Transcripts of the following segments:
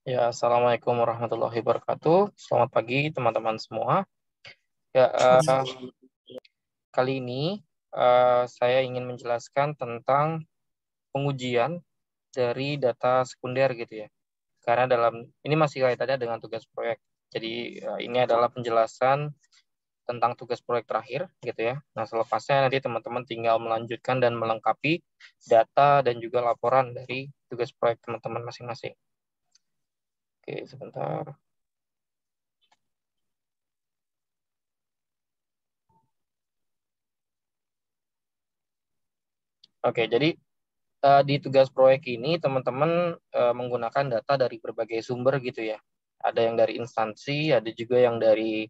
Ya, Assalamualaikum warahmatullahi wabarakatuh. Selamat pagi teman-teman semua. Ya, kali ini saya ingin menjelaskan tentang pengujian dari data sekunder gitu ya. Karena ini masih kaitannya dengan tugas proyek. Jadi ini adalah penjelasan tentang tugas proyek terakhir gitu ya. Nah, selepasnya nanti teman-teman tinggal melanjutkan dan melengkapi data dan juga laporan dari tugas proyek teman-teman masing-masing. Oke, sebentar. Oke, jadi di tugas proyek ini teman-teman menggunakan data dari berbagai sumber gitu ya. Ada yang dari instansi, ada juga yang dari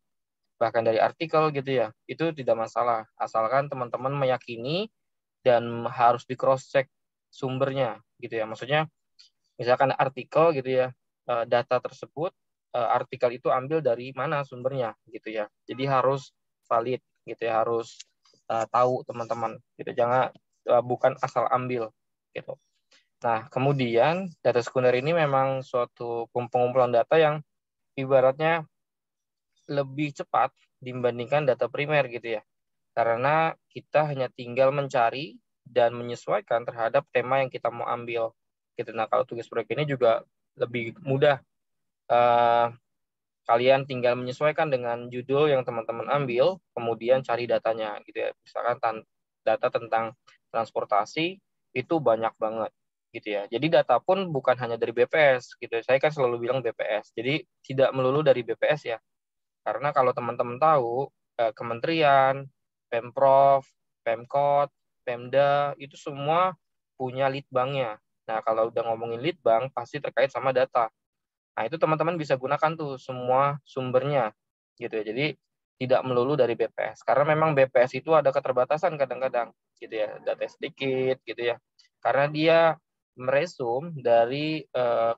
bahkan dari artikel gitu ya. Itu tidak masalah, asalkan teman-teman meyakini dan harus di cross check sumbernya gitu ya. Maksudnya misalkan artikel gitu ya, data tersebut artikel itu ambil dari mana sumbernya gitu ya. Jadi harus valid gitu ya, harus tahu teman-teman gitu. Jangan bukan asal ambil gitu. Nah, kemudian data sekunder ini memang suatu pengumpulan data yang ibaratnya lebih cepat dibandingkan data primer gitu ya. Karena kita hanya tinggal mencari dan menyesuaikan terhadap tema yang kita mau ambil. Gitu. Nah, kalau tugas proyek ini juga lebih mudah. Eh, Kalian tinggal menyesuaikan dengan judul yang teman-teman ambil, kemudian cari datanya gitu ya. Misalkan data tentang transportasi itu banyak banget gitu ya. Jadi data pun bukan hanya dari BPS gitu. Saya kan selalu bilang BPS. Jadi tidak melulu dari BPS ya. Karena kalau teman-teman tahu kementerian, Pemprov, Pemkot, Pemda itu semua punya litbangnya. Nah, kalau udah ngomongin litbang pasti terkait sama data. Nah, itu teman-teman bisa gunakan tuh semua sumbernya gitu ya. Jadi tidak melulu dari BPS. Karena memang BPS itu ada keterbatasan kadang-kadang gitu ya, data sedikit gitu ya. Karena dia meresum dari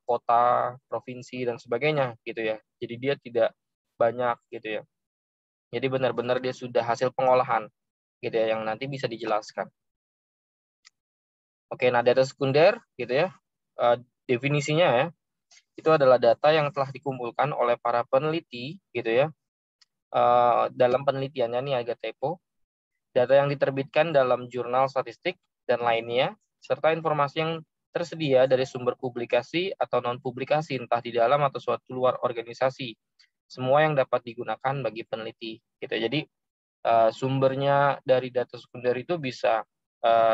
kota, provinsi dan sebagainya gitu ya. Jadi dia tidak banyak gitu ya. Jadi benar-benar dia sudah hasil pengolahan gitu ya yang nanti bisa dijelaskan. Oke, nah data sekunder gitu ya. Definisinya ya, itu adalah data yang telah dikumpulkan oleh para peneliti gitu ya. Dalam penelitiannya nih agak typo, data yang diterbitkan dalam jurnal statistik dan lainnya, serta informasi yang tersedia dari sumber publikasi atau non-publikasi, entah di dalam atau suatu luar organisasi. Semua yang dapat digunakan bagi peneliti. Gitu. Jadi sumbernya dari data sekunder itu bisa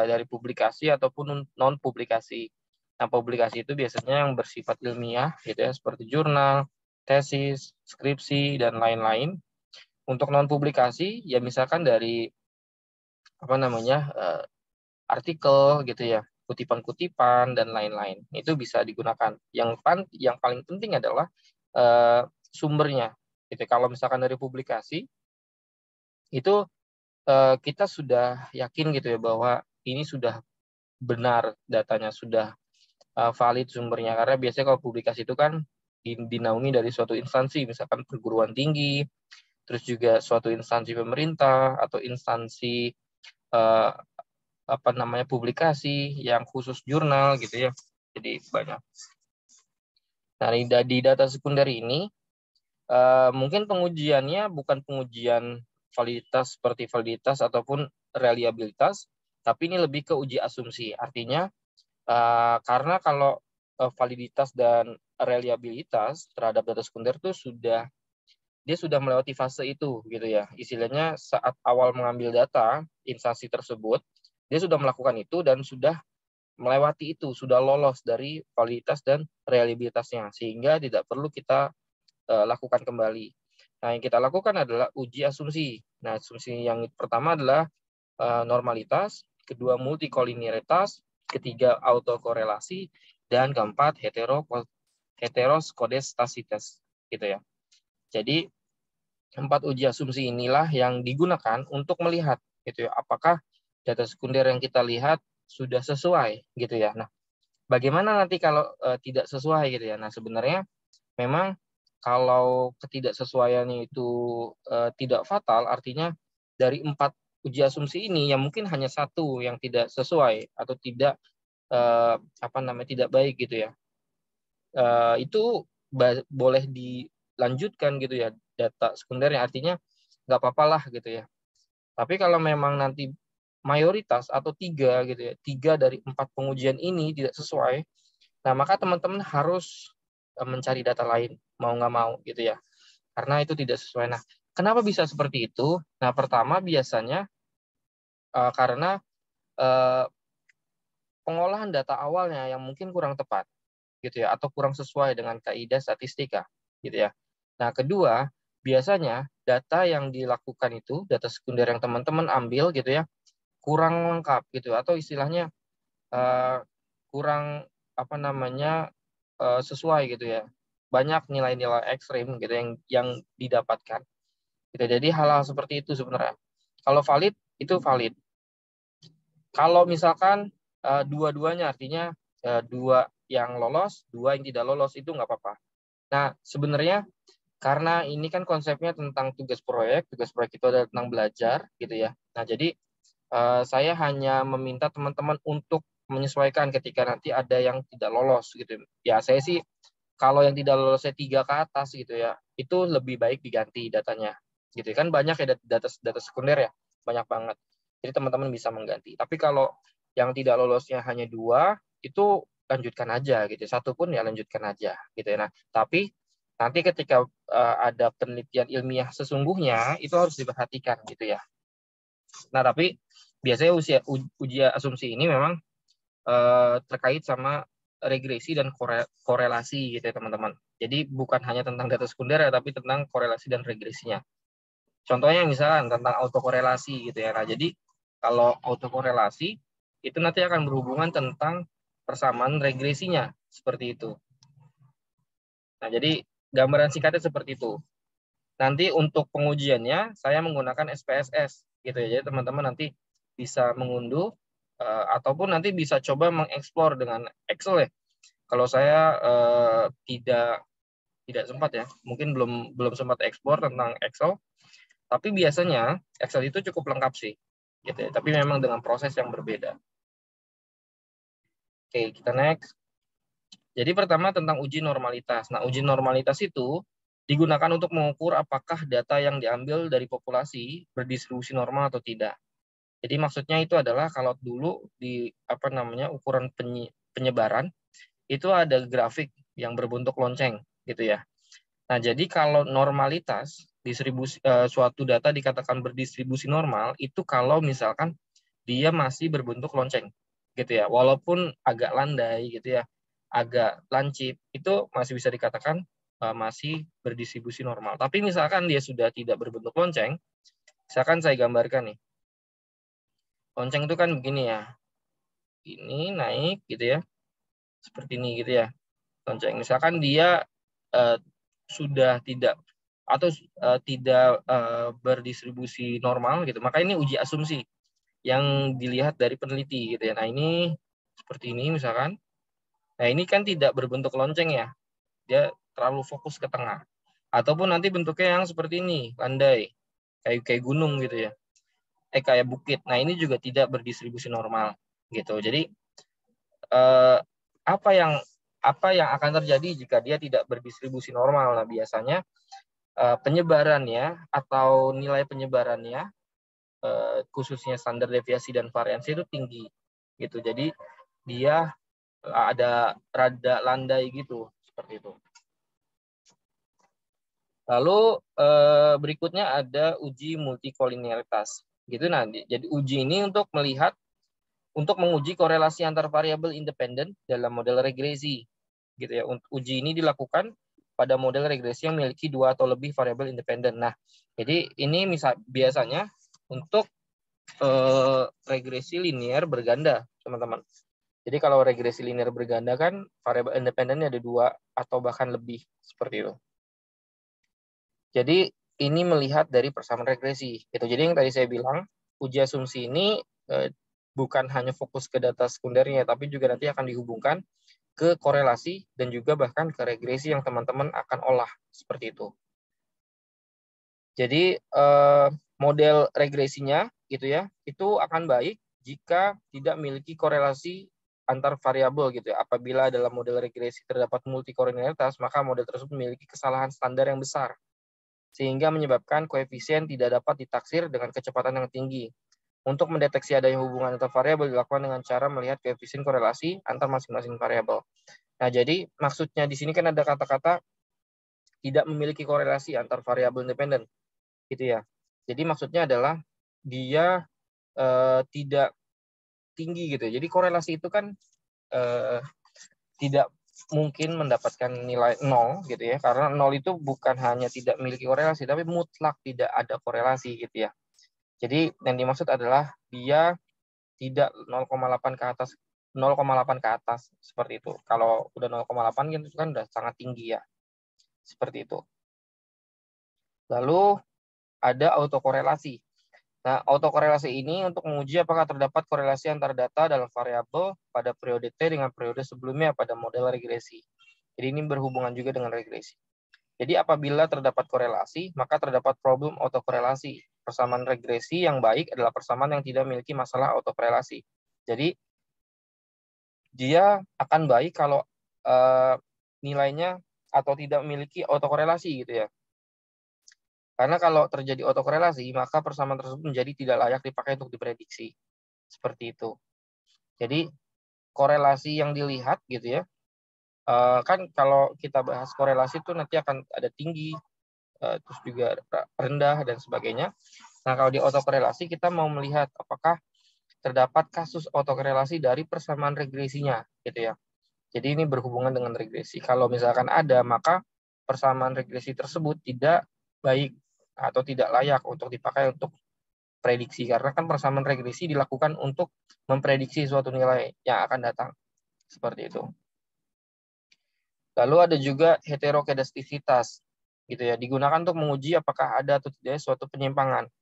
dari publikasi ataupun non-publikasi. Nah, publikasi itu biasanya yang bersifat ilmiah, gitu ya, seperti jurnal, tesis, skripsi, dan lain-lain. Untuk non-publikasi, ya misalkan dari apa namanya artikel, gitu ya, kutipan-kutipan dan lain-lain. Itu bisa digunakan. Yang paling penting adalah sumbernya. Gitu. Kalau misalkan dari publikasi, itu kita sudah yakin gitu ya bahwa ini sudah benar datanya, sudah valid sumbernya. Karena biasanya kalau publikasi itu kan dinaungi dari suatu instansi, misalkan perguruan tinggi, terus juga suatu instansi pemerintah atau instansi uh, apa namanya publikasi yang khusus jurnal gitu ya. Jadi banyak. Nah, di data sekunder ini mungkin pengujiannya bukan pengujian validitas seperti validitas ataupun reliabilitas, tapi ini lebih ke uji asumsi. Artinya karena kalau validitas dan reliabilitas terhadap data sekunder itu dia sudah melewati fase itu gitu ya. Istilahnya saat awal mengambil data instansi tersebut, dia sudah melakukan itu dan sudah melewati itu, sudah lolos dari validitas dan reliabilitasnya sehingga tidak perlu kita lakukan kembali. Nah, yang kita lakukan adalah uji asumsi. Nah, asumsi yang pertama adalah normalitas, kedua multikolinialitas, ketiga autokorelasi, dan keempat heteroskodestasitas gitu ya. Jadi empat uji asumsi inilah yang digunakan untuk melihat gitu ya apakah data sekunder yang kita lihat sudah sesuai gitu ya. Nah, bagaimana nanti kalau tidak sesuai gitu ya. Nah, sebenarnya memang kalau ketidaksesuaiannya itu tidak fatal, artinya dari empat uji asumsi ini yang mungkin hanya satu yang tidak sesuai atau tidak apa namanya tidak baik gitu ya. Itu boleh dilanjutkan gitu ya data sekundernya, artinya nggak apa-apa lah gitu ya. Tapi kalau memang nanti mayoritas atau 3 gitu ya, 3 dari 4 pengujian ini tidak sesuai, nah maka teman-teman harus mencari data lain, mau nggak mau gitu ya, karena itu tidak sesuai. Nah, kenapa bisa seperti itu? Nah, pertama biasanya karena pengolahan data awalnya yang mungkin kurang tepat gitu ya, atau kurang sesuai dengan kaidah statistika gitu ya. Nah, kedua, biasanya data yang dilakukan itu, data sekunder yang teman-teman ambil gitu ya, kurang lengkap gitu, atau istilahnya kurang apa namanya sesuai gitu ya. Banyak nilai-nilai ekstrim gitu yang didapatkan. Gitu. Jadi hal-hal seperti itu sebenarnya. Kalau valid itu valid. Kalau misalkan dua-duanya, artinya dua yang lolos, dua yang tidak lolos, itu nggak apa-apa. Nah, sebenarnya karena ini kan konsepnya tentang tugas proyek itu adalah tentang belajar gitu ya. Nah, jadi saya hanya meminta teman-teman untuk menyesuaikan ketika nanti ada yang tidak lolos gitu. Ya, saya sih kalau yang tidak lolosnya 3 ke atas gitu ya, itu lebih baik diganti datanya. Gitu kan banyak ya data sekunder ya, banyak banget. Jadi teman-teman bisa mengganti. Tapi kalau yang tidak lolosnya hanya 2, itu lanjutkan aja gitu. Satu pun ya lanjutkan aja gitu ya. Nah, tapi nanti ketika ada penelitian ilmiah sesungguhnya itu harus diperhatikan gitu ya. Nah, tapi biasanya uji asumsi ini memang terkait sama regresi dan korelasi gitu ya teman-teman. Jadi bukan hanya tentang data sekunder ya, tapi tentang korelasi dan regresinya. Contohnya misalkan tentang autokorelasi gitu ya. Nah, jadi kalau autokorelasi itu nanti akan berhubungan tentang persamaan regresinya seperti itu. Nah, jadi gambaran singkatnya seperti itu. Nanti untuk pengujiannya saya menggunakan SPSS gitu ya. Jadi teman-teman nanti bisa mengunduh ataupun nanti bisa coba mengeksplor dengan Excel ya. Kalau saya tidak sempat ya, mungkin belum sempat ekspor tentang Excel, tapi biasanya Excel itu cukup lengkap sih, gitu ya. Tapi memang dengan proses yang berbeda. Oke, kita next. Jadi pertama tentang uji normalitas. Nah, uji normalitas itu digunakan untuk mengukur apakah data yang diambil dari populasi berdistribusi normal atau tidak. Jadi maksudnya itu adalah kalau dulu di apa namanya ukuran penyebaran itu ada grafik yang berbentuk lonceng gitu ya. Nah, jadi kalau normalitas suatu data dikatakan berdistribusi normal itu kalau misalkan dia masih berbentuk lonceng gitu ya. Walaupun agak landai gitu ya, agak lancip, itu masih bisa dikatakan masih berdistribusi normal. Tapi misalkan dia sudah tidak berbentuk lonceng, misalkan saya gambarkan nih. Lonceng itu kan begini ya. Ini naik gitu ya. Seperti ini gitu ya. Lonceng. Misalkan dia sudah tidak atau tidak berdistribusi normal gitu, maka ini uji asumsi yang dilihat dari peneliti gitu ya. Nah, ini seperti ini misalkan. Nah, ini kan tidak berbentuk lonceng ya. Dia terlalu fokus ke tengah. Ataupun nanti bentuknya yang seperti ini, landai. Kayak gunung gitu ya. Kayak bukit. Nah, ini juga tidak berdistribusi normal gitu. Jadi apa yang akan terjadi jika dia tidak berdistribusi normal? Nah, biasanya penyebarannya atau nilai penyebarannya khususnya standar deviasi dan variansi itu tinggi gitu. Jadi dia ada rada landai gitu seperti itu. Lalu berikutnya ada uji multikolinearitas gitu. Nah, jadi uji ini untuk menguji korelasi antar variabel independen dalam model regresi gitu ya. Uji ini dilakukan pada model regresi yang memiliki 2 atau lebih variabel independen. Nah, jadi ini biasanya untuk regresi linear berganda, teman-teman. Jadi kalau regresi linear berganda kan variabel independennya ada 2 atau bahkan lebih seperti itu. Jadi ini melihat dari persamaan regresi. Gitu. Jadi yang tadi saya bilang, uji asumsi ini bukan hanya fokus ke data sekundernya, tapi juga nanti akan dihubungkan ke korelasi dan juga bahkan ke regresi yang teman-teman akan olah seperti itu. Jadi model regresinya gitu ya, itu akan baik jika tidak memiliki korelasi antar variabel gitu ya. Apabila dalam model regresi terdapat multikolinialitas, maka model tersebut memiliki kesalahan standar yang besar, sehingga menyebabkan koefisien tidak dapat ditaksir dengan kecepatan yang tinggi. Untuk mendeteksi adanya hubungan antar variabel dilakukan dengan cara melihat koefisien korelasi antar masing-masing variabel. Nah, jadi maksudnya di sini kan ada kata-kata tidak memiliki korelasi antar variabel independen, gitu ya. Jadi maksudnya adalah dia tidak tinggi gitu. Jadi korelasi itu kan tidak mungkin mendapatkan nilai 0 gitu ya, karena 0 itu bukan hanya tidak memiliki korelasi, tapi mutlak tidak ada korelasi gitu ya. Jadi yang dimaksud adalah dia tidak 0,8 ke atas 0,8 ke atas seperti itu. Kalau udah 0,8 itu kan udah sangat tinggi ya. Seperti itu. Lalu ada autokorelasi. Nah, autokorelasi ini untuk menguji apakah terdapat korelasi antara data dalam variabel pada periode T dengan periode sebelumnya pada model regresi. Jadi ini berhubungan juga dengan regresi. Jadi apabila terdapat korelasi, maka terdapat problem autokorelasi. Persamaan regresi yang baik adalah persamaan yang tidak memiliki masalah autokorelasi. Jadi dia akan baik kalau nilainya atau tidak memiliki autokorelasi gitu ya. Karena kalau terjadi autokorelasi, maka persamaan tersebut menjadi tidak layak dipakai untuk diprediksi. Seperti itu. Jadi korelasi yang dilihat gitu ya, kan kalau kita bahas korelasi itu nanti akan ada tinggi, terus juga rendah dan sebagainya. Nah, kalau di autokorelasi kita mau melihat apakah terdapat kasus autokorelasi dari persamaan regresinya gitu ya. Jadi ini berhubungan dengan regresi. Kalau misalkan ada, maka persamaan regresi tersebut tidak baik atau tidak layak untuk dipakai untuk prediksi, karena kan persamaan regresi dilakukan untuk memprediksi suatu nilai yang akan datang. Seperti itu. Lalu ada juga heterokedastisitas gitu ya, digunakan untuk menguji apakah ada atau tidak suatu penyimpangan.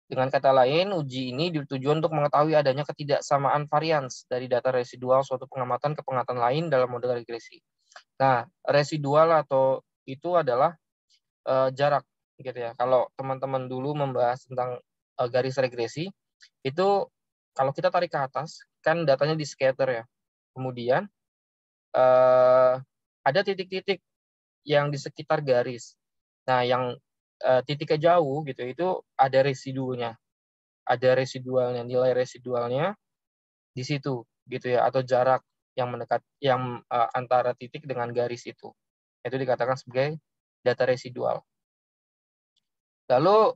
Dengan kata lain, uji ini ditujukan untuk mengetahui adanya ketidaksamaan varians dari data residual suatu pengamatan ke pengamatan lain dalam model regresi. Nah, residual atau itu adalah jarak gitu ya. Kalau teman-teman dulu membahas tentang garis regresi, itu kalau kita tarik ke atas, kan datanya di scatter ya. Kemudian ada titik-titik yang di sekitar garis. Nah, yang titiknya jauh gitu, itu ada residunya. Ada residualnya, nilai residualnya di situ gitu ya, atau jarak yang mendekat yang antara titik dengan garis itu. Itu dikatakan sebagai data residual. Lalu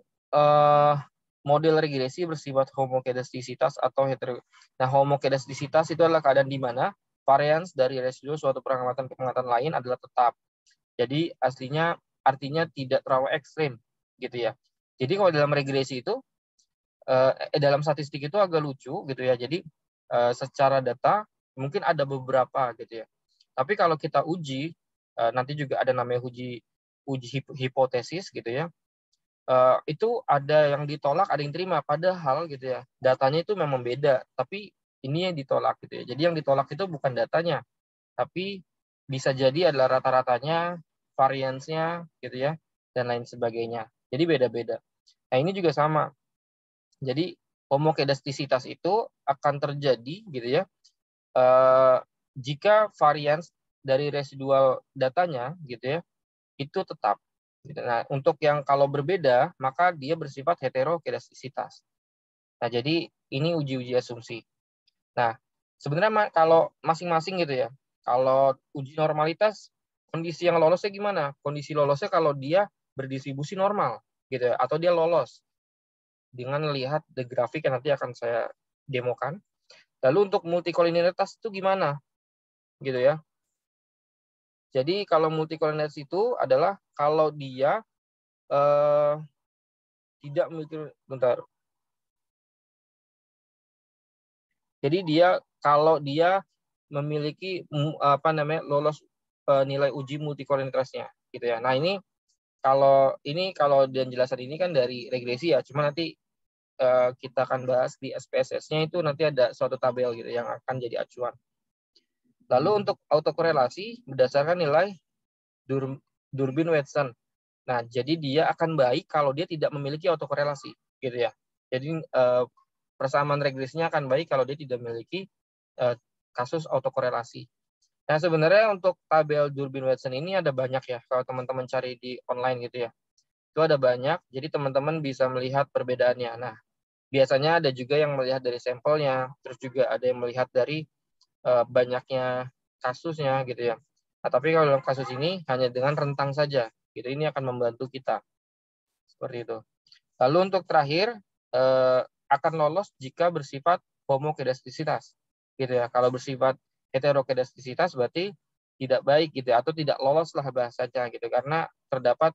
model regresi bersifat homokedastisitas atau Nah, homokedastisitas itu adalah keadaan di mana varians dari residu suatu pengamatan ke pengamatan lain adalah tetap. Jadi artinya tidak terlalu ekstrim gitu ya. Jadi kalau dalam regresi itu dalam statistik itu agak lucu gitu ya. Jadi secara data mungkin ada beberapa gitu ya. Tapi kalau kita uji nanti juga ada namanya uji hipotesis gitu ya. Itu ada yang ditolak, ada yang terima. Padahal gitu ya, datanya itu memang beda. Tapi ini yang ditolak gitu ya. Jadi yang ditolak itu bukan datanya, tapi bisa jadi adalah rata-ratanya, variansnya gitu ya, dan lain sebagainya. Jadi beda-beda. Nah ini juga sama. Jadi homokedastisitas itu akan terjadi gitu ya, jika varians dari residual datanya gitu ya, itu tetap. Nah, untuk yang kalau berbeda, maka dia bersifat heterokedastisitas. Nah, jadi ini uji-uji asumsi. Nah, sebenarnya kalau masing-masing gitu ya, kalau uji normalitas, kondisi yang lolosnya gimana? Kondisi lolosnya kalau dia berdistribusi normal, gitu ya, atau dia lolos dengan melihat the grafik yang nanti akan saya demokan. Lalu untuk multikolinialitas itu gimana? Gitu ya. Jadi kalau multikolinialitas itu adalah kalau dia tidak memiliki Jadi kalau dia memiliki lolos nilai uji multikolinialitasnya gitu ya. Nah, kalau dan jelasan ini kan dari regresi ya, cuma nanti kita akan bahas di SPSS-nya itu nanti ada suatu tabel gitu yang akan jadi acuan. Lalu untuk autokorelasi berdasarkan nilai Durbin-Watson. Nah, jadi dia akan baik kalau dia tidak memiliki autokorelasi, gitu ya. Jadi persamaan regresinya akan baik kalau dia tidak memiliki kasus autokorelasi. Nah, sebenarnya untuk tabel Durbin-Watson ini ada banyak ya, kalau teman-teman cari di online gitu ya. Itu ada banyak, jadi teman-teman bisa melihat perbedaannya. Nah, biasanya ada juga yang melihat dari sampelnya, terus juga ada yang melihat dari banyaknya kasusnya gitu ya. Nah, tapi kalau dalam kasus ini hanya dengan rentang saja, gitu. Ini akan membantu kita. Seperti itu. Lalu untuk terakhir, akan lolos jika bersifat homokedastisitas. Gitu ya. Kalau bersifat heterokedastisitas berarti tidak baik gitu ya, atau tidak lolos lah bahasanya gitu, karena terdapat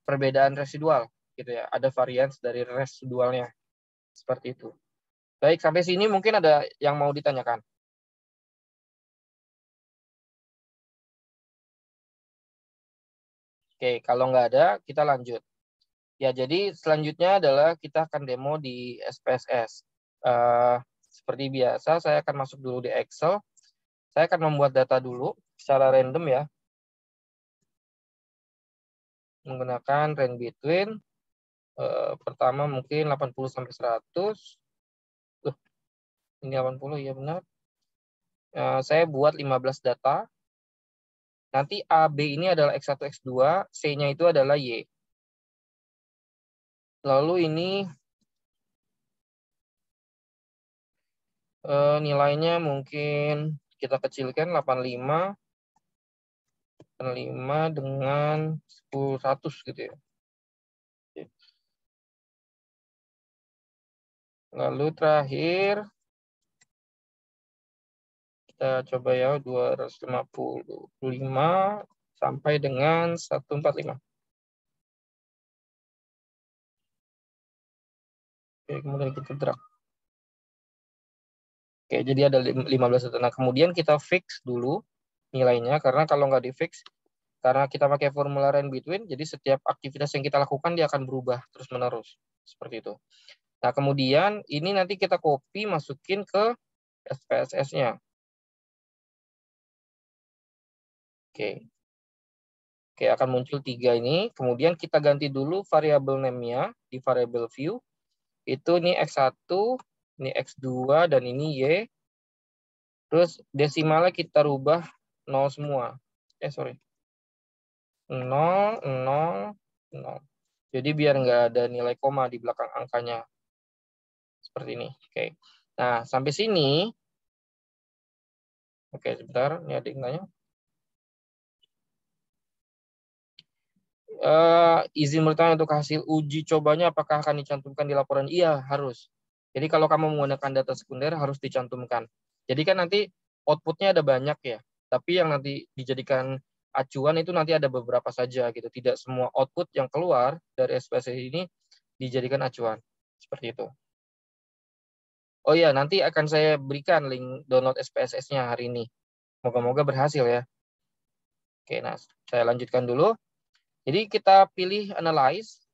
perbedaan residual gitu ya. Ada varians dari residualnya. Seperti itu. Baik, sampai sini mungkin ada yang mau ditanyakan. Oke, kalau nggak ada, kita lanjut. Ya, jadi selanjutnya adalah kita akan demo di SPSS. Seperti biasa, saya akan masuk dulu di Excel. Saya akan membuat data dulu secara random ya. Menggunakan range between. Pertama mungkin 80 sampai 100. Ini 80 ya benar. Saya buat 15 data. Nanti A, B ini adalah X1, X2, C-nya itu adalah Y. Lalu ini nilainya mungkin kita kecilkan 85 dengan 10-100 gitu ya. Lalu terakhir kita coba ya 255 sampai dengan 145. Oke, kemudian kita drag. Oke, jadi ada 15 data. Nah, kemudian kita fix dulu nilainya, karena kalau nggak di fix, karena kita pakai formula range between, jadi setiap aktivitas yang kita lakukan dia akan berubah terus-menerus. Seperti itu. Nah, kemudian ini nanti kita copy, masukin ke SPSS-nya. Oke. Oke, akan muncul 3 ini. Kemudian kita ganti dulu variabel name-nya di variable view. Itu ini X1, ini X2, dan ini Y. Terus desimalnya kita rubah 0 semua. Sorry. 0, 0, 0. Jadi biar nggak ada nilai koma di belakang angkanya. Seperti ini. Oke. Nah, sampai sini. Oke, sebentar. Ini ada yang tanya. Izin bertanya untuk hasil uji cobanya apakah akan dicantumkan di laporan? Iya, harus. Jadi kalau kamu menggunakan data sekunder harus dicantumkan. Jadi kan nanti outputnya ada banyak ya, tapi yang nanti dijadikan acuan itu nanti ada beberapa saja gitu. Tidak semua output yang keluar dari SPSS ini dijadikan acuan. Seperti itu. Oh iya, nanti akan saya berikan link download SPSS-nya hari ini. Moga-moga berhasil ya. Oke, nah saya lanjutkan dulu. Jadi kita pilih analyze,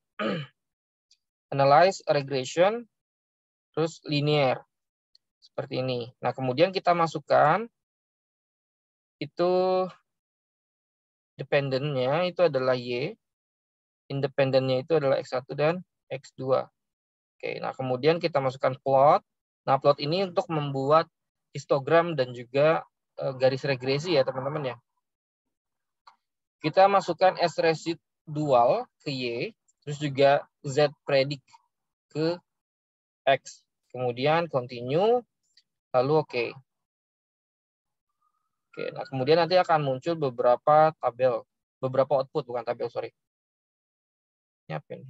analyze, regression, terus linear. Seperti ini. Nah, kemudian kita masukkan itu dependennya itu adalah Y, independennya itu adalah X1 dan X2. Oke, nah kemudian kita masukkan plot. Nah, plot ini untuk membuat histogram dan juga garis regresi ya, teman-teman ya. Kita masukkan S residual ke Y, terus juga Z predict ke X. Kemudian continue, lalu oke. Oke, nah kemudian nanti akan muncul beberapa tabel, beberapa output, bukan tabel, sorry. Ini apa ini?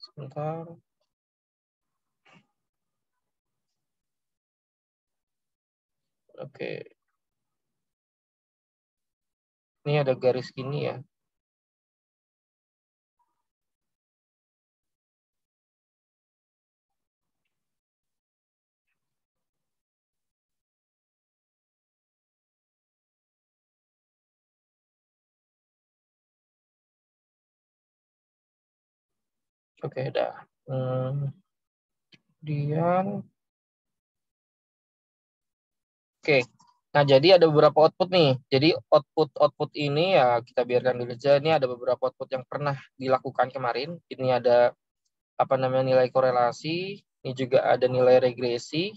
Sebentar. Oke. Ini ada garis gini ya. Oke, udah. Kemudian, oke. Nah, jadi ada beberapa output nih. Jadi output ini ya kita biarkan dulu aja. Ini ada beberapa output yang pernah dilakukan kemarin. Ini ada apa namanya nilai korelasi. Ini juga ada nilai regresi.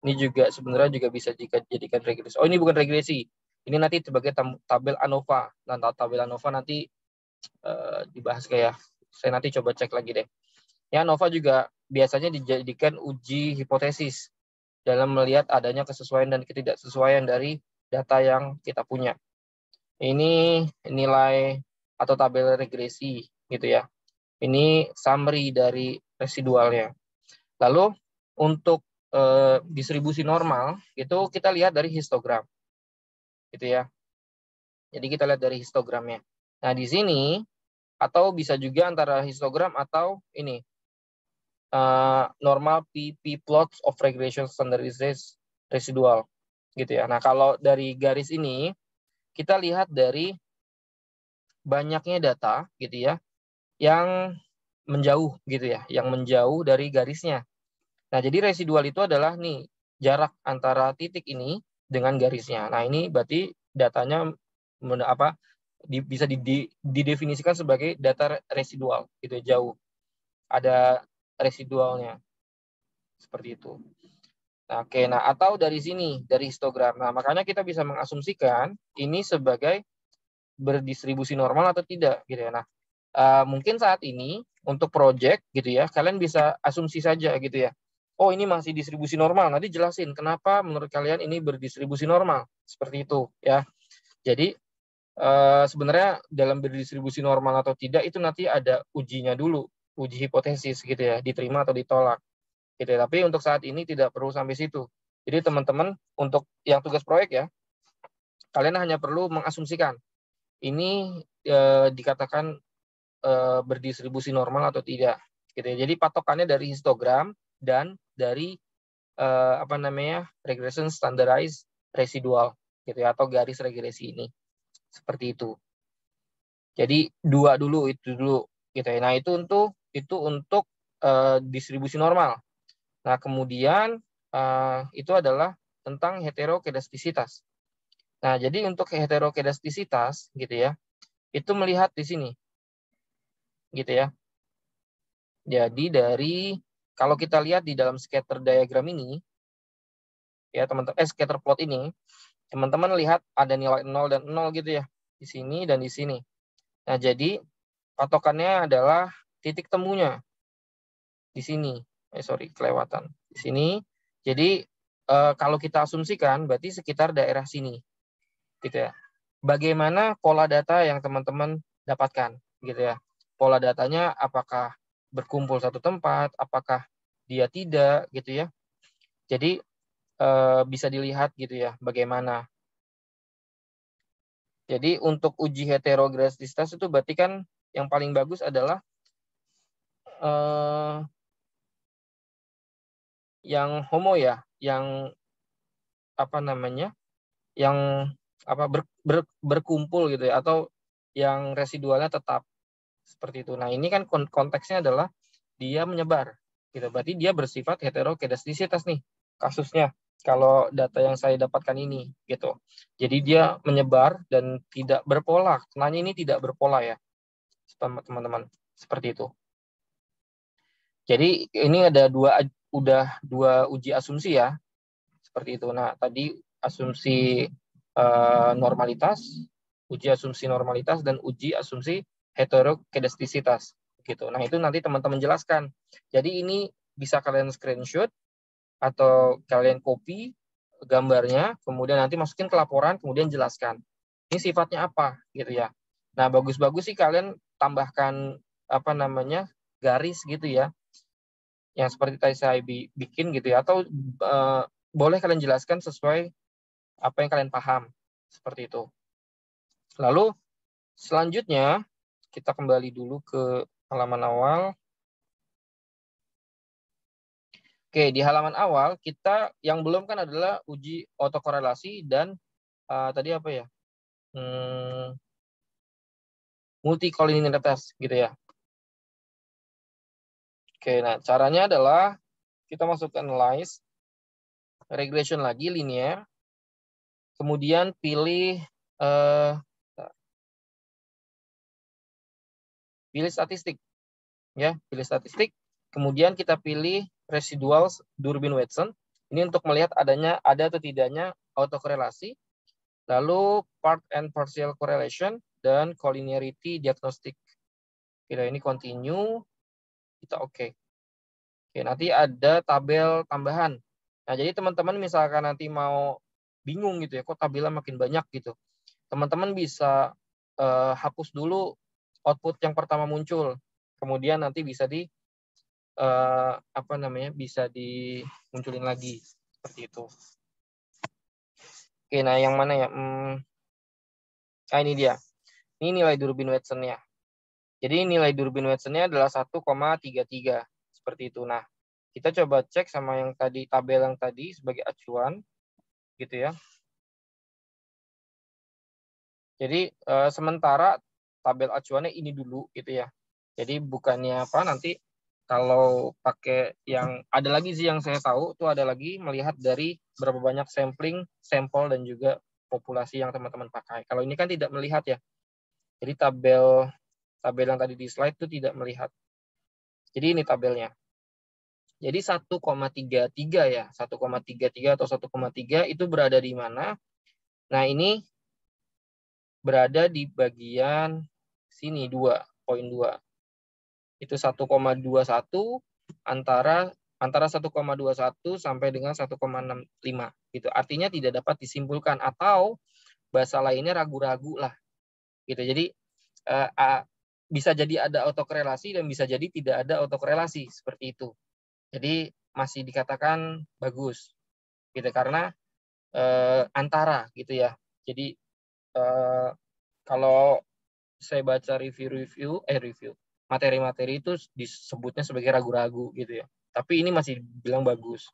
Ini juga sebenarnya juga bisa dijadikan regresi. Oh, ini bukan regresi. Ini nanti sebagai tabel ANOVA. Nah, tabel ANOVA nanti dibahas kayak saya nanti coba cek lagi deh. Ya, ANOVA juga biasanya dijadikan uji hipotesis dalam melihat adanya kesesuaian dan ketidaksesuaian dari data yang kita punya. Ini nilai atau tabel regresi gitu ya. Ini summary dari residualnya. Lalu untuk distribusi normal itu kita lihat dari histogram, gitu ya. Jadi kita lihat dari histogramnya. Nah di sini atau bisa juga antara histogram atau ini normal PP plots of regression standardized residual, gitu ya. Nah kalau dari garis ini kita lihat dari banyaknya data, gitu ya, yang menjauh, gitu ya, yang menjauh dari garisnya. Nah, jadi residual itu adalah nih jarak antara titik ini dengan garisnya. Nah, ini berarti datanya bisa didefinisikan sebagai data residual, gitu ya, jauh. Ada residualnya. Seperti itu. Nah, oke, nah atau dari sini, dari histogram. Nah, makanya kita bisa mengasumsikan ini sebagai berdistribusi normal atau tidak, gitu ya. Nah, mungkin saat ini untuk project gitu ya, kalian bisa asumsi saja gitu ya. Oh, ini masih distribusi normal. Nanti jelasin kenapa menurut kalian ini berdistribusi normal. Seperti itu ya. Jadi sebenarnya dalam berdistribusi normal atau tidak itu nanti ada ujinya dulu, uji hipotesis gitu ya, diterima atau ditolak. Gitu ya. Tapi untuk saat ini tidak perlu sampai situ. Jadi teman-teman untuk yang tugas proyek ya, kalian hanya perlu mengasumsikan ini dikatakan berdistribusi normal atau tidak. Gitu ya. Jadi patokannya dari histogram dan dari regression standardized residual gitu ya, atau garis regresi ini. Seperti itu. Jadi dua dulu itu dulu gitu ya. Nah, itu untuk distribusi normal. Nah, kemudian itu adalah tentang heterokedastisitas. Nah, jadi untuk heterokedastisitas gitu ya, itu melihat di sini. Gitu ya. Jadi dari kalau kita lihat di dalam scatter diagram ini ya teman-teman scatter plot ini, teman-teman lihat ada nilai 0 dan 0 gitu ya. Di sini dan di sini. Nah, jadi patokannya adalah titik temunya di sini. Kelewatan. Di sini. Jadi kalau kita asumsikan berarti sekitar daerah sini. Gitu ya. Bagaimana pola data yang teman-teman dapatkan gitu ya. Pola datanya apakah berkumpul satu tempat, apakah dia tidak gitu ya. Jadi bisa dilihat gitu ya bagaimana. Jadi untuk uji heterogeneisitas itu berarti kan yang paling bagus adalah yang homo ya, yang yang berkumpul gitu ya, atau yang residualnya tetap seperti itu. Nah ini kan konteksnya adalah dia menyebar, gitu. Berarti dia bersifat heterokedastisitas nih kasusnya. Kalau data yang saya dapatkan ini, gitu. Jadi dia menyebar dan tidak berpola. Kenanya ini tidak berpola ya, teman-teman. Seperti itu. Jadi ini ada dua uji asumsi ya, seperti itu. Nah tadi asumsi normalitas, uji asumsi normalitas dan uji asumsi heterokedastisitas. Gitu. Nah itu nanti teman-teman jelaskan. Jadi ini bisa kalian screenshot atau kalian copy gambarnya, kemudian nanti masukin ke laporan, kemudian jelaskan. Ini sifatnya apa, gitu ya. Nah bagus-bagus sih kalian tambahkan garis gitu ya, yang seperti tadi saya bikin gitu ya, atau boleh kalian jelaskan sesuai apa yang kalian paham, seperti itu. Lalu selanjutnya kita kembali dulu ke halaman awal. Oke, di halaman awal kita yang belum kan adalah uji autokorelasi dan tadi apa ya? Multicollinearitas gitu ya. Oke, nah caranya adalah kita masuk ke analyze, regression lagi linear, kemudian pilih statistik, ya, pilih statistik. Kemudian kita pilih residuals Durbin-Watson. Ini untuk melihat ada atau tidaknya autokorelasi, lalu part and partial correlation, dan collinearity diagnostic. Oke, ini continue, kita oke. Oke, nanti ada tabel tambahan. Nah, jadi teman-teman misalkan nanti mau bingung gitu ya, kok tabelnya makin banyak gitu. Teman-teman bisa hapus dulu output yang pertama muncul. Kemudian nanti bisa bisa dimunculin lagi seperti itu. Oke, nah yang mana ya? Ini dia. Ini nilai Durbin-Watson-nya. Jadi nilai Durbin-Watson-nya adalah 1,33 seperti itu. Nah, kita coba cek sama yang tadi, tabel yang tadi sebagai acuan gitu ya. Jadi sementara tabel acuannya ini dulu gitu ya. Jadi bukannya apa, nanti kalau pakai yang ada lagi sih yang saya tahu tuh, ada lagi melihat dari berapa banyak sampel dan juga populasi yang teman-teman pakai. Kalau ini kan tidak melihat ya. Jadi tabel yang tadi di slide itu tidak melihat. Jadi ini tabelnya. Jadi 1,33 ya, 1,33 atau 1,3 itu berada di mana? Nah, ini berada di bagian sini 2,2. Itu 1,21 antara 1,21 sampai dengan 1,65 gitu. Artinya tidak dapat disimpulkan, atau bahasa lainnya ragu-ragu lah gitu. Jadi bisa jadi ada autokorelasi dan bisa jadi tidak ada autokorelasi seperti itu. Jadi masih dikatakan bagus gitu karena antara gitu ya. Jadi kalau saya baca review materi-materi itu disebutnya sebagai ragu-ragu gitu ya. Tapi ini masih bilang bagus.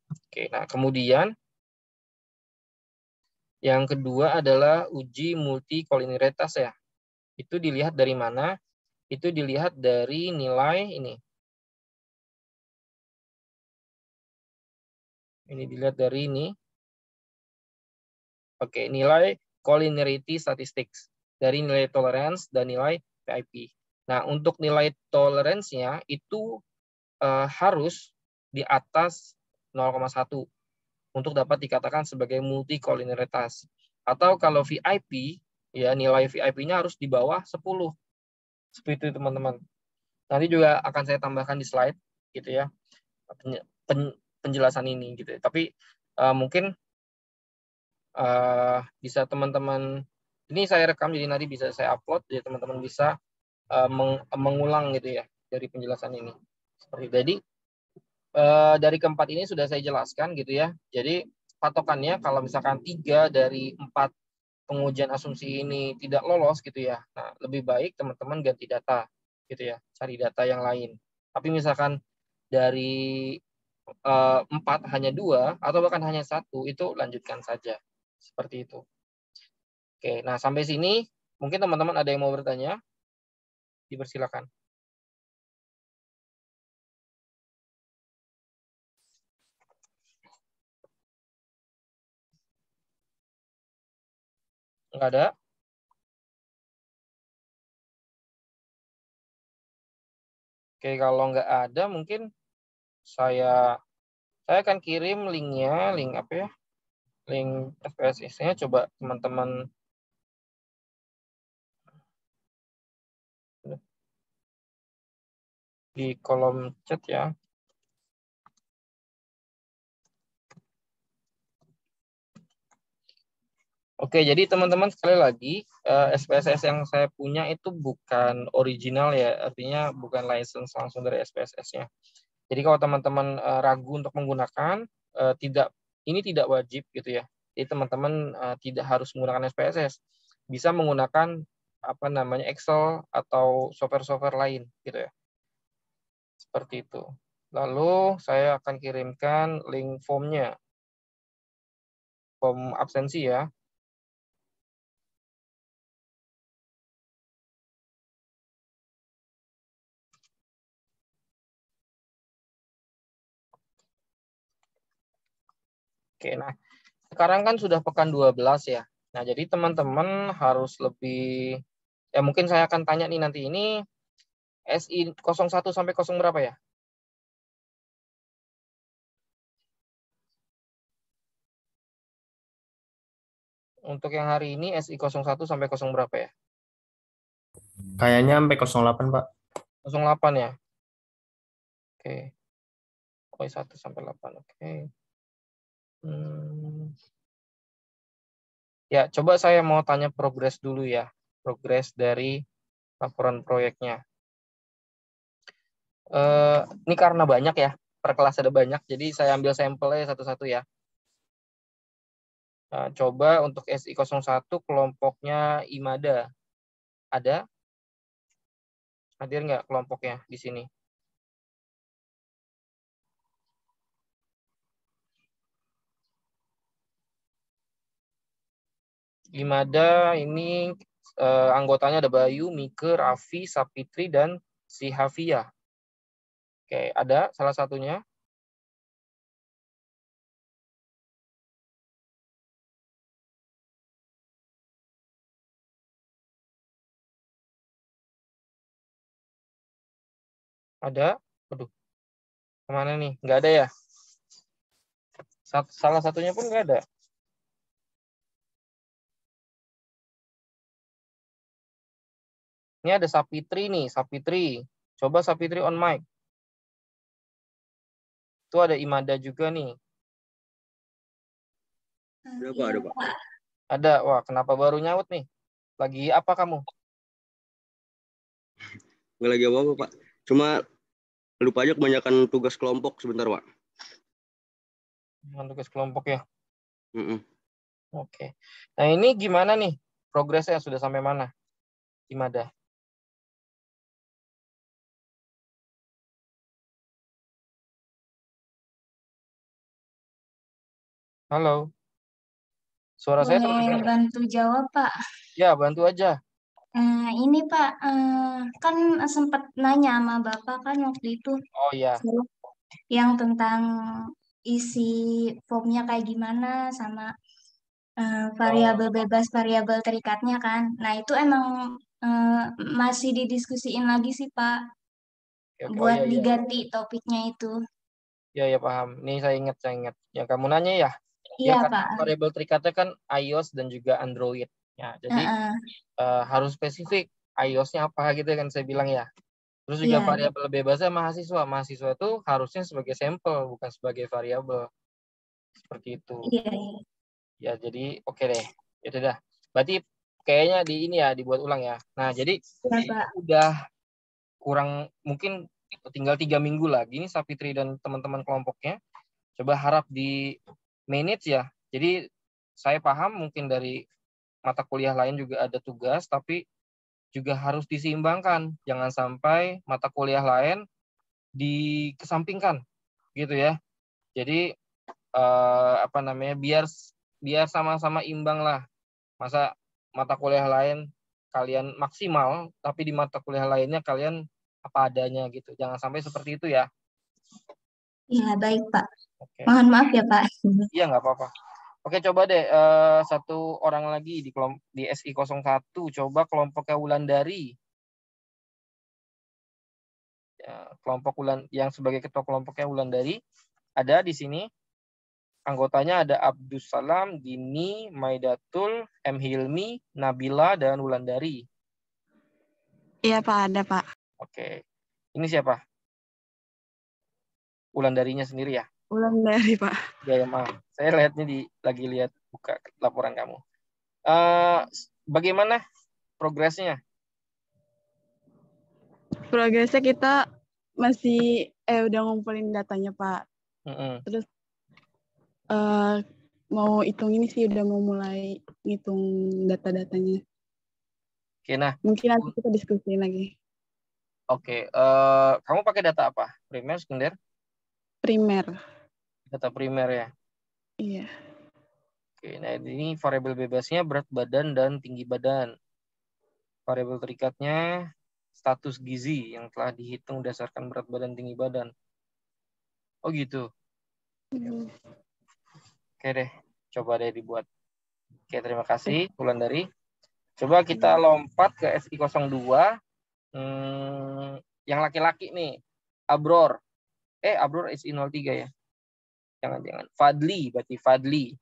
Oke, nah kemudian yang kedua adalah uji multikolinialitas ya. Itu dilihat dari mana? Itu dilihat dari nilai ini. Ini dilihat dari ini. Oke, nilai collinearity statistics. Dari nilai tolerance dan nilai VIP. Nah, untuk nilai tolerance-nya itu harus di atas 0,1 untuk dapat dikatakan sebagai multikolinialitas. Atau kalau VIP, ya nilai VIP-nya harus di bawah 10. Seperti itu teman-teman. Nanti juga akan saya tambahkan di slide gitu ya, penjelasan ini gitu ya. Tapi mungkin bisa teman-teman, ini saya rekam jadi nanti bisa saya upload, jadi teman-teman bisa mengulang gitu ya dari penjelasan ini. Seperti jadi dari keempat ini sudah saya jelaskan gitu ya. Jadi patokannya kalau misalkan 3 dari 4 pengujian asumsi ini tidak lolos gitu ya. Nah, lebih baik teman-teman ganti data gitu ya, cari data yang lain. Tapi misalkan dari 4 hanya 2 atau bahkan hanya 1, itu lanjutkan saja. Seperti itu. Oke, nah sampai sini mungkin teman-teman ada yang mau bertanya? Dipersilakan. Enggak ada? Oke, kalau nggak ada mungkin saya akan kirim linknya, link apa ya? Link SPSS-nya, coba teman-teman di kolom chat ya. Oke, jadi teman-teman sekali lagi, SPSS yang saya punya itu bukan original ya, artinya bukan license langsung dari SPSS-nya. Jadi kalau teman-teman ragu untuk menggunakan, ini tidak wajib gitu ya. Jadi teman-teman tidak harus menggunakan SPSS, bisa menggunakan apa namanya Excel atau software-software lain gitu ya. Seperti itu. Lalu saya akan kirimkan link form-nya, form absensi ya. Oke, nah sekarang kan sudah pekan 12 ya. Nah, jadi teman-teman harus lebih, ya mungkin saya akan tanya nih nanti ini SI 01 sampai 0 berapa ya? Untuk yang hari ini SI01 sampai 0 berapa ya? Kayaknya sampai 08, Pak. 08 ya? Oke. Okay. 1 sampai 8. Oke. Okay. Ya, coba saya mau tanya progres dulu ya. Progres dari laporan proyeknya. Ini karena banyak ya. Per kelas ada banyak, jadi saya ambil sampelnya satu-satu ya. Nah, coba untuk SI01 kelompoknya IMADA. Ada? Hadir nggak kelompoknya di sini? IMADA ini anggotanya ada Bayu, Mike, Raffi, Sapitri, dan si Hafia. Oke, ada salah satunya? Ada? Aduh, kemana nih? Nggak ada ya? Salah satunya pun nggak ada. Ini ada Sapitri nih, Sapitri. Coba Sapitri on mic. Itu ada IMADA juga nih. Ada Pak, ada Pak. Ada. Wah, kenapa baru nyaut nih? Lagi apa kamu? Nggak lagi apa-apa Pak. Cuma lupa aja kebanyakan tugas kelompok sebentar Pak. Tugas kelompok ya? Oke. Nah ini gimana nih? Progresnya sudah sampai mana? IMADA. Halo. Suara saya terdengar? Boleh bantu jawab, Pak? Ya, bantu aja. Ini Pak, kan sempat nanya sama Bapak kan waktu itu Oh iya. yang tentang isi formnya kayak gimana sama variabel bebas, variabel terikatnya kan. Nah itu emang masih didiskusiin lagi sih Pak, Oke. Oh buat iya, iya. diganti topiknya itu. Ya, ya paham. Ini saya ingat. Yang kamu nanya ya? Iya Yang Pak. variabel terikatnya kan iOS dan juga Android. Ya, jadi Heeh. harus spesifik iOS-nya apa gitu kan saya bilang ya. Terus juga Iya, variabel bebasnya mahasiswa. Mahasiswa itu harusnya sebagai sampel, bukan sebagai variabel. Seperti itu. iya, iya. Ya, jadi oke deh. Itu dah. Berarti kayaknya di ini ya, dibuat ulang ya. Nah, jadi Iya, Pak. udah kurang, mungkin tinggal 3 minggu lagi nih Sapitri dan teman-teman kelompoknya. Coba harap di manage ya. Jadi saya paham mungkin dari mata kuliah lain juga ada tugas, tapi juga harus diseimbangkan. Jangan sampai mata kuliah lain dikesampingkan gitu ya. Jadi biar sama-sama imbang lah. Masa mata kuliah lain kalian maksimal, tapi di mata kuliah lainnya kalian apa adanya gitu. Jangan sampai seperti itu ya. Iya, baik Pak. Oke. Mohon maaf ya Pak. Iya, nggak apa-apa. Oke, coba deh satu orang lagi di SI01. Coba kelompoknya Wulandari. Ya, kelompok yang sebagai ketua kelompoknya Wulandari ada di sini. Anggotanya ada Abdus Salam, Dini, Maidatul, M. Hilmi, Nabila, dan Wulandari. Iya Pak, ada Pak. Oke. Ini siapa? Wulandarinya sendiri ya? Wulandari Pak. Ya, maaf. Saya lagi lihat buka laporan kamu. Bagaimana progresnya? Progresnya kita masih udah ngumpulin datanya Pak. Terus mau hitung ini sih, udah mau mulai ngitung data-datanya. Oke, nah. Mungkin nanti kita diskusiin lagi. Oke, kamu pakai data apa? Primer, sekunder? Primer. Data primer ya? Iya. Oke, nah ini variabel bebasnya berat badan dan tinggi badan. Variabel terikatnya status gizi yang telah dihitung berdasarkan berat badan tinggi badan. Oh gitu. Oke deh, coba deh dibuat. Oke, terima kasih Wulandari. Coba kita lompat ke SI02. Yang laki-laki nih, Abror. Abror SI03 ya. Jangan. Fadli, berarti Fadli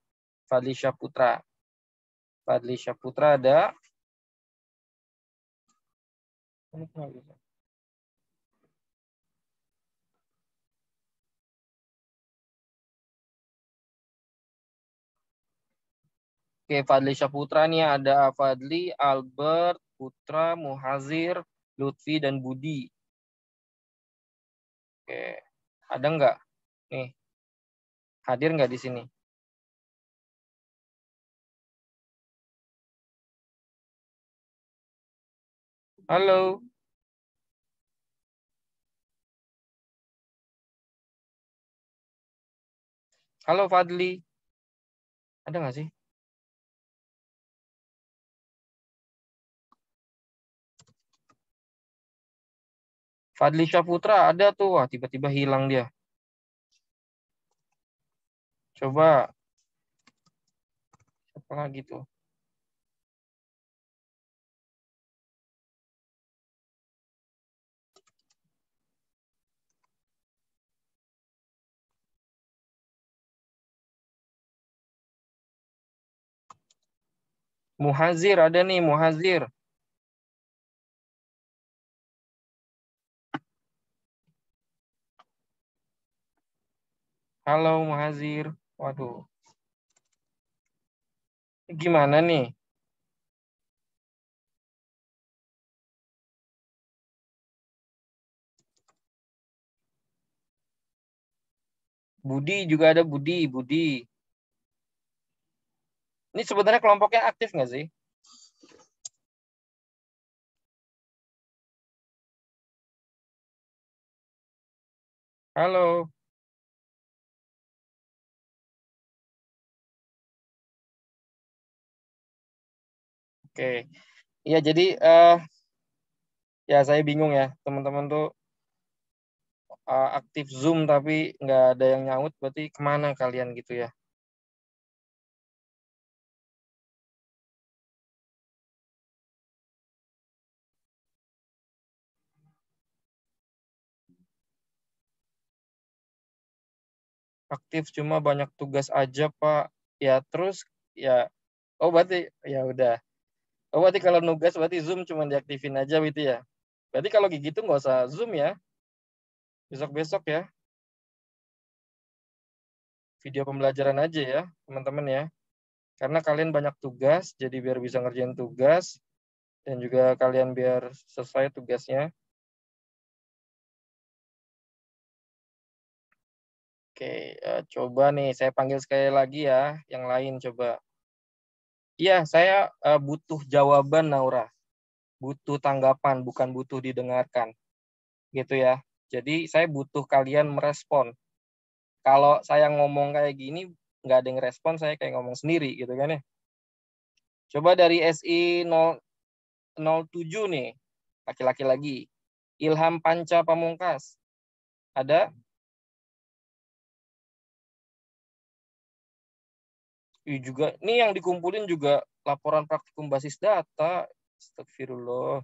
Syaputra. Fadli Syaputra ada. Ini kenapa bisa? Oke, Fadli Syaputra nih ada Fadli, Albert, Putra, Muhazir, Lutfi, dan Budi. Oke, ada nggak? Nih, hadir nggak di sini? Halo. Halo Fadli. Ada nggak sih? Fadli Syaputra ada tuh. Wah, tiba-tiba hilang dia. Coba. Siapa lagi tuh? Muhazir ada nih, Muhazir. Halo Muhazir. Waduh. Gimana nih? Budi juga ada, Budi. Ini sebenarnya kelompoknya aktif nggak sih? Halo. Oke. Iya, jadi ya saya bingung ya. Teman-teman tuh aktif Zoom tapi nggak ada yang nyaut. Berarti kemana kalian gitu ya? Aktif cuma banyak tugas aja, Pak. Ya, terus ya, oh berarti ya udah. Oh berarti kalau nugas berarti Zoom cuma diaktifin aja gitu ya. Berarti kalau gitu nggak usah Zoom ya. Besok-besok ya. Video pembelajaran aja ya, teman-teman ya. Karena kalian banyak tugas, jadi biar bisa ngerjain tugas dan juga kalian biar selesai tugasnya. Oke, coba nih saya panggil sekali lagi ya, yang lain coba. Iya, saya butuh jawaban, Naura. Butuh tanggapan, bukan butuh didengarkan. Gitu ya. Jadi saya butuh kalian merespon. Kalau saya ngomong kayak gini, nggak ada yang respon, saya kayak ngomong sendiri gitu kan ya. Coba dari SI 007 nih, laki-laki lagi. Ilham Panca Pamungkas. Ada? Juga, ini yang dikumpulin juga laporan praktikum basis data. Astagfirullah.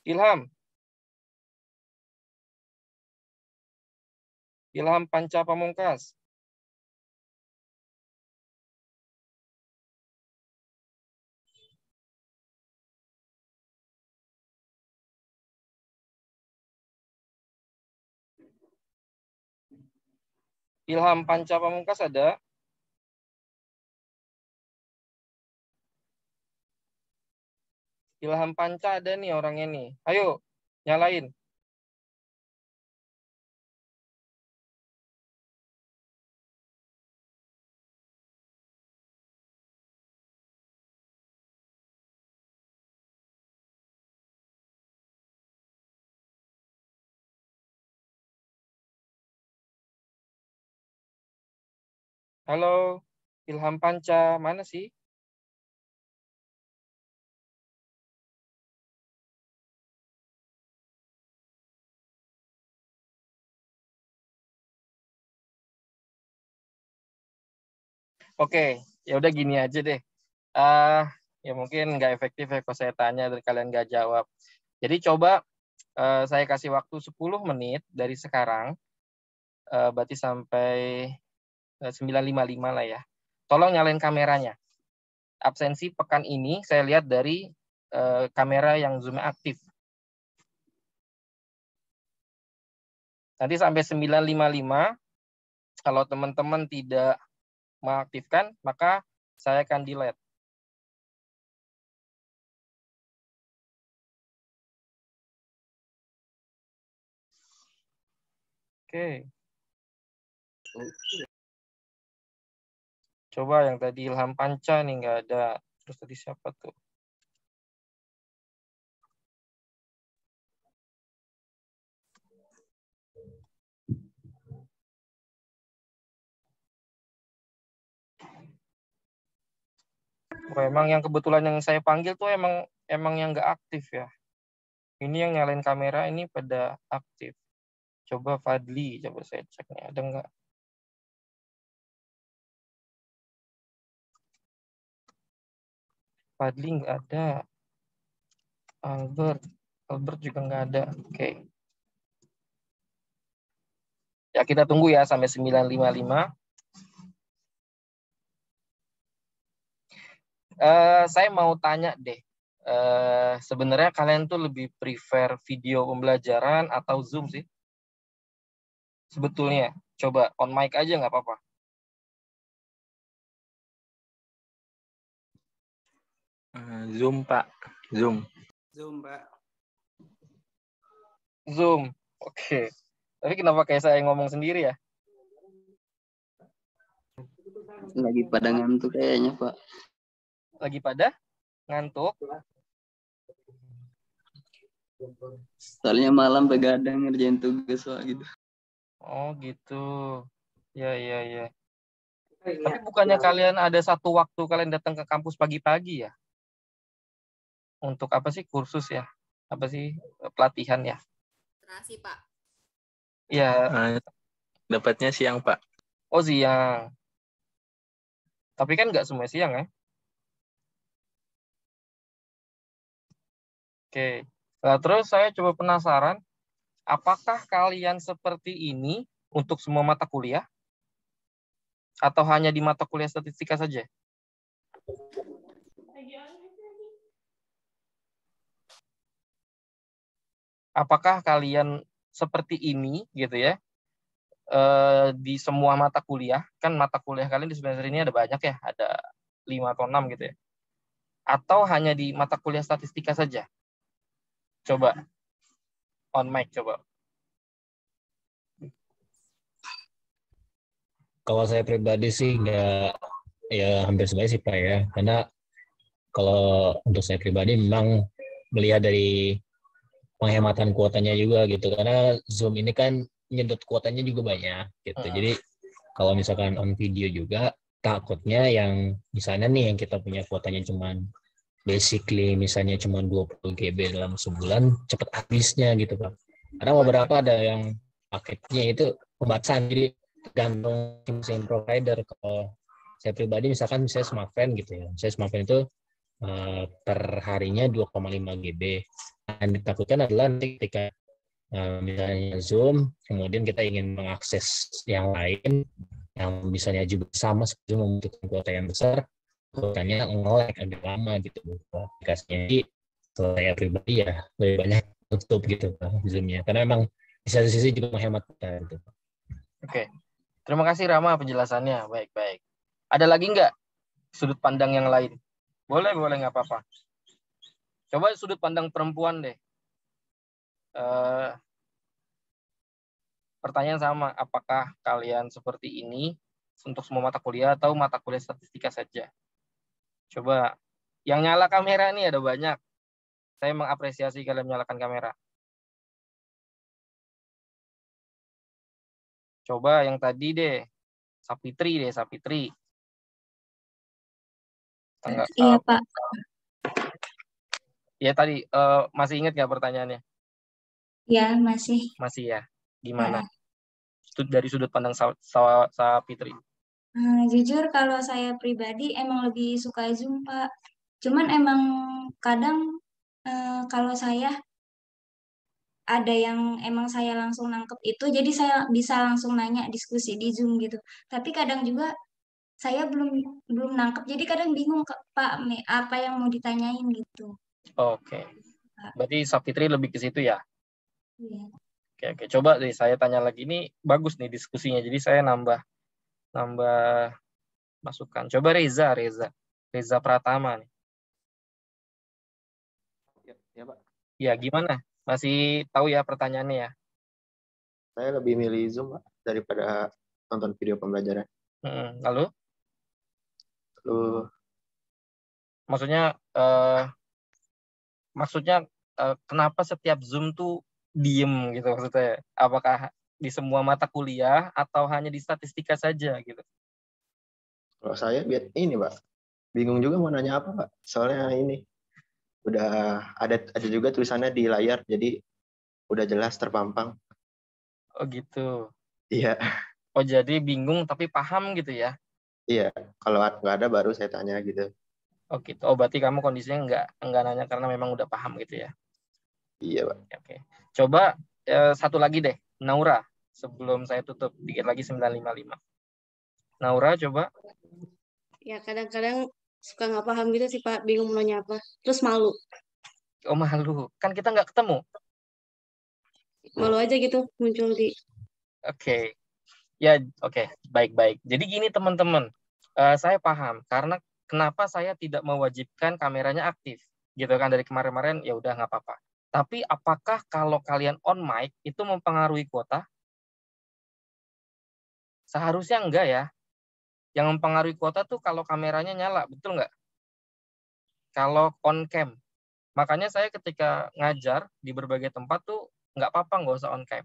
Ilham. Ilham Panca Pamungkas. Ilham Panca Pamungkas ada? Ilham Panca ada nih orangnya nih. Ayo, nyalain. Halo, Ilham Panca, mana sih? Oke, ya udah gini aja deh. Ya mungkin nggak efektif ya kalau saya tanya dan kalian nggak jawab. Jadi coba saya kasih waktu 10 menit dari sekarang, berarti sampai 9.55 lah ya. Tolong nyalain kameranya. Absensi pekan ini saya lihat dari kamera yang zoom aktif. Nanti sampai 9.55, kalau teman-teman tidak mengaktifkan, maka saya akan delete. Oke. Coba yang tadi Ilham Panca nih nggak ada. Terus tadi siapa tuh? Oh, emang yang kebetulan yang saya panggil tuh emang yang nggak aktif ya. Ini yang nyalain kamera ini pada aktif. Coba Fadli, coba saya cek nih ada nggak? Fadli nggak ada. Albert juga nggak ada. Oke. Ya kita tunggu ya sampai 9.55. Saya mau tanya deh. Sebenarnya kalian tuh lebih prefer video pembelajaran atau Zoom sih? Sebetulnya, coba on mic aja nggak apa-apa. Zoom, Pak. Zoom. Zoom, Pak. Zoom, oke. Tapi kenapa kayak saya ngomong sendiri ya? Lagi pada ngantuk kayaknya, Pak. Lagi pada ngantuk? Soalnya malam begadang ngerjain tugas, Pak, gitu. Oh gitu. Ya. Tapi bukannya kalian ada satu waktu kalian datang ke kampus pagi-pagi ya? Untuk apa sih kursus ya? Apa sih pelatihan ya? Terasi, Pak. Ya. Dapatnya siang, Pak. Oh siang. Tapi kan nggak semua siang ya? Oke. Nah, terus saya coba penasaran, apakah kalian seperti ini untuk semua mata kuliah? Atau hanya di mata kuliah statistika saja? Apakah kalian seperti ini gitu ya di semua mata kuliah? Kan mata kuliah kalian di semester ini ada banyak ya, ada 5 atau 6 gitu ya. Atau hanya di mata kuliah statistika saja? Coba on mic coba. Kalau saya pribadi sih nggak, ya hampir semuanya sih Pak ya. Karena kalau untuk saya pribadi memang melihat dari penghematan kuotanya juga gitu. Karena Zoom ini kan nyedot kuotanya juga banyak gitu. Jadi kalau misalkan on video juga takutnya yang misalnya nih yang kita punya kuotanya cuman basically misalnya cuma 20 GB dalam sebulan cepat habisnya gitu Pak. Karena beberapa ada yang paketnya itu pembatasan, jadi tergantung mesin provider. Kalau saya pribadi misalkan saya smartphone gitu ya, saya smartphone itu per harinya 2,5 GB. Dan ditakutkan adalah nanti ketika misalnya Zoom, kemudian kita ingin mengakses yang lain yang misalnya juga sama seperti membutuhkan kuota yang besar, kuotanya nge-lag agak lama gitu aplikasinya. Jadi kalau saya pribadi ya lebih banyak tutup gitu Zoom-nya, karena memang di satu sisi juga menghemat kuota gitu. Oke. Terima kasih Rama penjelasannya. Baik. Ada lagi nggak sudut pandang yang lain? Boleh nggak apa-apa. Coba sudut pandang perempuan deh. Pertanyaan sama, apakah kalian seperti ini untuk semua mata kuliah atau mata kuliah statistika saja? Coba, yang nyala kamera nih ada banyak. Saya mengapresiasi kalian menyalakan kamera. Coba yang tadi deh, Sapitri. Iya, Pak. Ya tadi, masih ingat nggak pertanyaannya? Ya, masih. Masih ya. Gimana? Dari sudut pandang Sapitri. Jujur kalau saya pribadi emang lebih suka Zoom, Pak. Cuman emang kadang kalau saya ada yang emang saya langsung nangkep itu, jadi saya bisa langsung nanya diskusi di Zoom gitu. Tapi kadang juga saya belum belum nangkep, jadi kadang bingung Pak apa yang mau ditanyain gitu. Oke. Berarti Sapitri lebih ke situ ya? Iya. Oke. Coba deh saya tanya lagi. Ini bagus nih diskusinya. Jadi saya nambah masukan. Coba Reza Pratama nih. Ya, Pak. Ya, gimana? Masih tahu ya pertanyaannya ya? Saya lebih milih Zoom, Pak, daripada nonton video pembelajaran. Lalu? Lalu Maksudnya kenapa setiap Zoom tuh diem gitu maksudnya? Apakah di semua mata kuliah atau hanya di statistika saja gitu? kalau saya ini, Pak, bingung juga mau nanya apa, Pak. Soalnya ini udah ada juga tulisannya di layar, jadi udah jelas terpampang. Oh gitu. Iya. Oh jadi bingung tapi paham gitu ya? Iya. Kalau nggak ada baru saya tanya gitu. Oh gitu. Oh berarti kamu kondisinya nggak nanya karena memang udah paham gitu ya? Iya, Pak. Oke. Coba satu lagi deh, Naura. Sebelum saya tutup, dikit lagi 9.55. Naura, coba. Ya kadang-kadang suka nggak paham gitu sih Pak, bingung mau nanya apa. Terus malu. Oh malu, kan kita nggak ketemu. Malu aja gitu muncul di. Oke. Ya, oke. Baik-baik. Jadi gini teman-teman, saya paham. Karena kenapa saya tidak mewajibkan kameranya aktif. Gitu kan, dari kemarin-kemarin ya udah nggak apa-apa. Tapi apakah kalau kalian on mic itu mempengaruhi kuota? Seharusnya enggak ya. Yang mempengaruhi kuota tuh kalau kameranya nyala, betul nggak? Kalau on cam. Makanya saya ketika ngajar di berbagai tempat tuh nggak apa-apa, nggak usah on cam.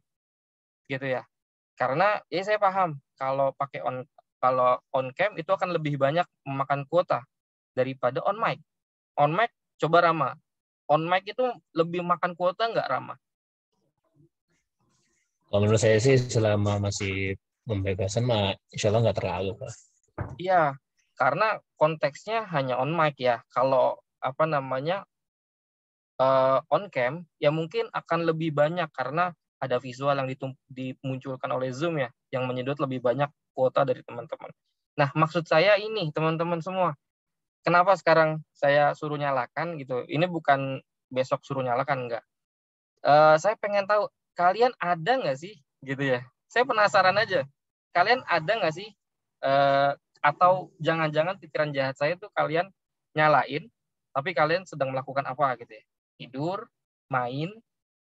Gitu ya. Karena ya saya paham kalau on cam itu akan lebih banyak memakan kuota daripada on mic. On mic coba Rama. On mic itu lebih makan kuota nggak Rama? Kalau menurut saya sih selama masih pembebasan mah insya Allah nggak terlalu, Pak. Iya, karena konteksnya hanya on mic ya. Kalau on cam ya mungkin akan lebih banyak karena ada visual yang dimunculkan oleh Zoom ya, yang menyedot lebih banyak kuota dari teman-teman. Nah, maksud saya ini teman-teman semua, kenapa sekarang saya suruh nyalakan gitu? Ini bukan besok suruh nyalakan, enggak. Saya pengen tahu kalian ada nggak sih gitu ya? Saya penasaran aja. Kalian ada nggak sih atau jangan-jangan pikiran jahat saya tuh kalian nyalain, tapi kalian sedang melakukan apa gitu ya? Tidur, main,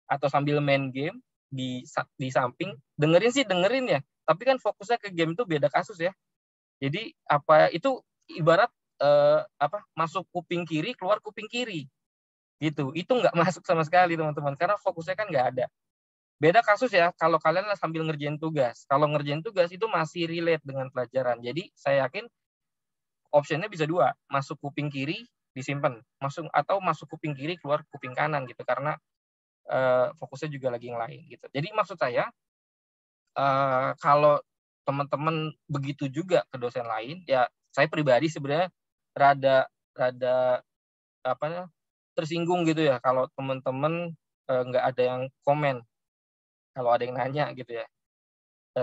atau sambil main game di samping. Dengerin ya. Tapi kan fokusnya ke game itu beda kasus ya. Jadi apa itu ibarat masuk kuping kiri, keluar kuping kiri. Gitu. Itu nggak masuk sama sekali teman-teman karena fokusnya kan nggak ada. Beda kasus ya kalau kalian sambil ngerjain tugas. Kalau ngerjain tugas itu masih relate dengan pelajaran. Jadi saya yakin optionnya bisa dua, masuk kuping kiri disimpan, atau masuk kuping kiri keluar kuping kanan gitu karena fokusnya juga lagi yang lain gitu. Jadi maksud saya kalau teman-teman begitu juga ke dosen lain, ya saya pribadi sebenarnya rada tersinggung gitu ya kalau teman-teman nggak ada yang komen. Kalau ada yang nanya gitu ya.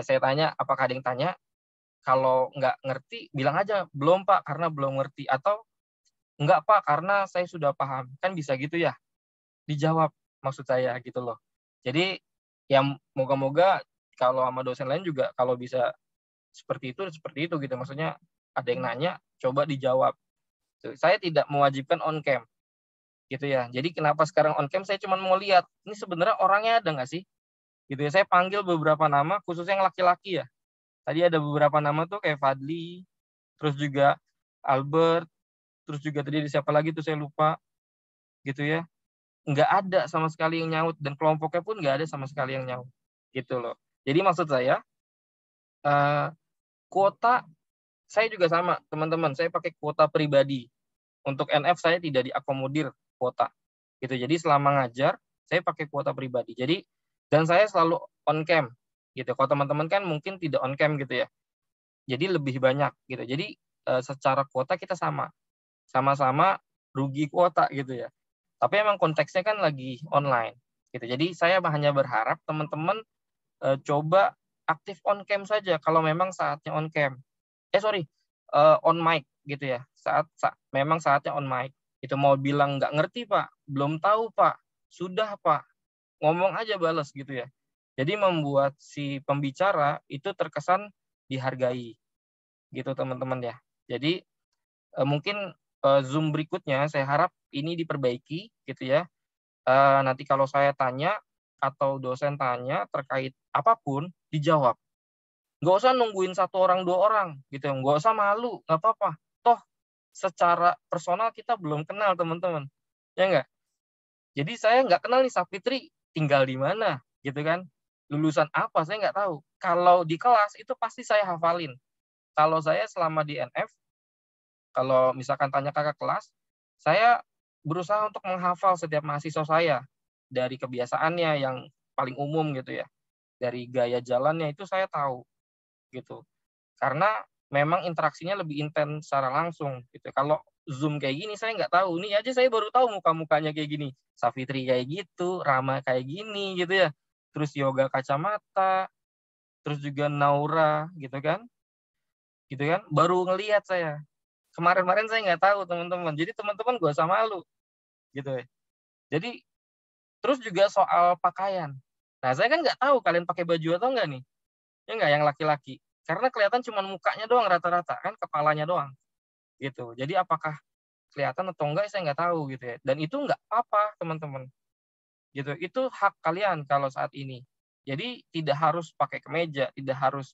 Saya tanya, apakah ada yang tanya? Kalau nggak ngerti, bilang aja, belum Pak, karena belum ngerti. Atau, enggak Pak, karena saya sudah paham. Kan bisa gitu ya. Dijawab, maksud saya gitu loh. Jadi, yang moga-moga kalau sama dosen lain juga, kalau bisa seperti itu gitu. Maksudnya, ada yang nanya, coba dijawab. Saya tidak mewajibkan on cam. Gitu ya. Jadi, kenapa sekarang on cam? Saya cuma mau lihat, ini sebenarnya orangnya ada nggak sih? Gitu ya, saya panggil beberapa nama khususnya yang laki-laki ya. Tadi ada beberapa nama tuh kayak Fadli, terus juga Albert, terus juga tadi ada siapa lagi tuh saya lupa. Gitu ya. Nggak ada sama sekali yang nyaut dan kelompoknya pun nggak ada sama sekali yang nyaut. Gitu loh. Jadi maksud saya kuota saya juga sama, teman-teman. Saya pakai kuota pribadi. Untuk NF saya tidak diakomodir kuota. Gitu. Jadi selama ngajar saya pakai kuota pribadi. Jadi dan saya selalu on cam gitu. Kalau teman-teman kan mungkin tidak on cam gitu ya. Jadi lebih banyak gitu. Jadi secara kuota kita sama-sama rugi kuota gitu ya. Tapi emang konteksnya kan lagi online Gitu. Jadi saya hanya berharap teman-teman coba aktif on cam saja kalau memang saatnya on cam. On mic gitu ya. Memang saatnya on mic. Itu mau bilang nggak ngerti Pak, belum tahu Pak, sudah Pak, ngomong aja balas gitu ya. Jadi membuat si pembicara itu terkesan dihargai gitu teman-teman ya. Jadi mungkin Zoom berikutnya saya harap ini diperbaiki gitu ya. Nanti kalau saya tanya atau dosen tanya terkait apapun, dijawab. Nggak usah nungguin 1 orang 2 orang gitu, nggak usah malu, nggak apa-apa. Toh secara personal kita belum kenal teman-teman, ya nggak? Jadi saya nggak kenal nih Sapitri tinggal di mana gitu kan, lulusan apa saya nggak tahu. Kalau di kelas itu pasti saya hafalin. Kalau saya selama di NF, kalau misalkan tanya kakak kelas, saya berusaha untuk menghafal setiap mahasiswa saya dari kebiasaannya yang paling umum gitu ya, dari gaya jalannya itu saya tahu gitu. Karena memang interaksinya lebih intens secara langsung gitu. Kalau Zoom kayak gini saya nggak tahu. Ini aja saya baru tahu muka-mukanya kayak gini. Safitri kayak gitu, Rama kayak gini gitu ya. Terus Yoga Kacamata, terus juga Naura gitu kan. Gitu kan. Baru ngelihat saya. Kemarin-kemarin saya nggak tahu teman-teman. Jadi teman-teman gak usah malu gitu ya. Jadi terus juga soal pakaian. Nah, saya kan nggak tahu kalian pakai baju atau enggak nih. Ya enggak yang laki-laki. Karena kelihatan cuma mukanya doang rata-rata, kan kepalanya doang. Gitu. Jadi apakah kelihatan atau enggak saya nggak tahu gitu ya. Dan itu nggak apa-apa, teman-teman. Gitu. Itu hak kalian kalau saat ini. Jadi tidak harus pakai kemeja, tidak harus